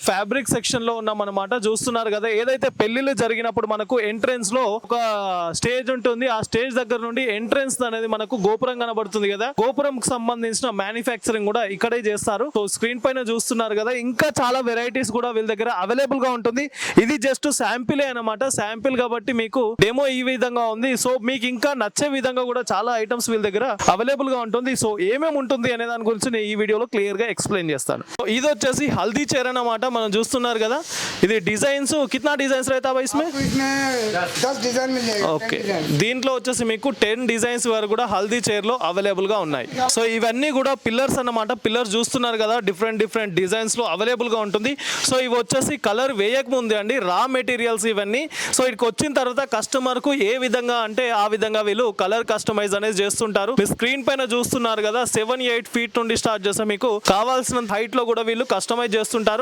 Fabric section లో ఉన్నాం అనమాట. చూస్తున్నారు కదా, ఏదైతే పెళ్లిళ్ళు జరిగినప్పుడు మనకు ఎంట్రెన్స్ లో ఒక స్టేజ్ ఉంటుంది. ఆ స్టేజ్ దగ్గర నుండి ఎంట్రెన్స్ అనేది మనకు గోపురం కనబడుతుంది కదా, గోపురం కి సంబంధించిన మ్యానుఫ్యాక్చరింగ్ కూడా ఇక్కడే చేస్తారు. సో స్క్రీన్ పైన చూస్తున్నారు కదా, ఇంకా చాలా వెరైటీస్ కూడా వీళ్ళ దగ్గర అవైలబుల్ గా ఉంటుంది. ఇది జస్ట్ శాంపిల్ అనమాట, శాంపిల్ కాబట్టి మీకు డెమో ఈ విధంగా ఉంది. సో మీకు ఇంకా నచ్చే విధంగా కూడా చాలా ఐటమ్స్ వీళ్ళ దగ్గర అవైలబుల్ గా ఉంటుంది. సో ఏమేమి ఉంటుంది అనే దాని గురించి నేను ఈ వీడియోలో క్లియర్ గా ఎక్స్ప్లెయిన్ చేస్తాను. ఇది వచ్చేసి హల్దీ చైర్ అన్నమాట. మనం చూస్తున్నారు కదా, ఇది డిజైన్స్ కిतना డిజైన్స్ रहता है इसमें? 10 डिजाइन मिल जाएगा। ఓకే, దీంట్లో వచ్చేసి మీకు 10 డిజైన్స్ వరకు కూడా హల్దీ చైర్ లో అవైలబుల్ గా ఉన్నాయి. సో ఇవన్నీ కూడా పిల్లర్స్ అన్నమాట. పిల్లర్స్ చూస్తున్నారు కదా, డిఫరెంట్ డిఫరెంట్ డిజైన్స్ లో అవైలబుల్ గా ఉంటుంది. సో ఇవి వచ్చేసి కలర్ వేయక ముందే అండి, రా మెటీరియల్స్ ఇవన్నీ. సో ఇక్కడికి వచ్చిన తర్వాత కస్టమర్ కు ఏ విధంగా అంటే ఆ విధంగా వీళ్ళు కలర్ కస్టమైజ్ అనేది చేస్తుంటారు. మీరు స్క్రీన్ పైన చూస్తున్నారు కదా, 7-8 ఫీట్ నుండి స్టార్ట్ చేస్తే మీకు కావాల్సిన హైట్ లో కూడా వీళ్ళు కస్టమైజ్ చేస్తుంటారు.